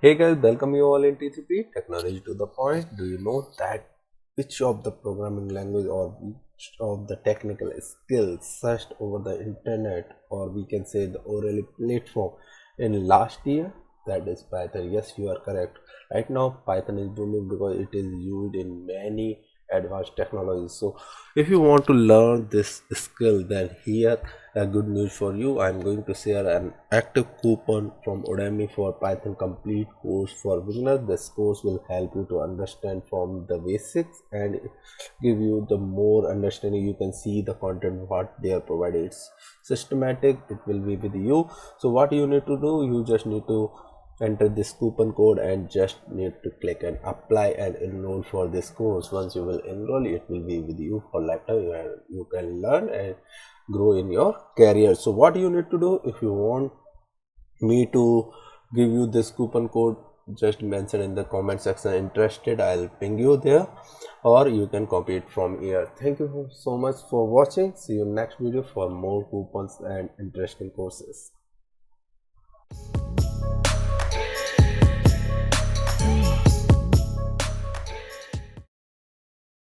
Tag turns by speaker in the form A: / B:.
A: Hey guys, welcome you all in T3P Technology to the Point. Do you know that which of the programming language or which of the technical skills searched over the internet, or we can say the oral platform in last year? That is Python. Yes, you are correct. Right now Python is booming because it is used in many advanced technologies. So if you want to learn this skill, then here a good news for you. I'm going to share an active coupon from Udemy for Python complete course for beginners. This course will help you to understand from the basics and give you the more understanding. You can see the content what they are provided. It's systematic. It will be with you. So what you need to do, you just need to enter this coupon code and just need to click and apply and enroll for this course. Once you will enroll, it will be with you for lifetime and you can learn and grow in your career. So what you need to do, if you want me to give you this coupon code, just mention in the comment section interested, I'll ping you there, or you can copy it from here. Thank you so much for watching. See you next video for more coupons and interesting courses.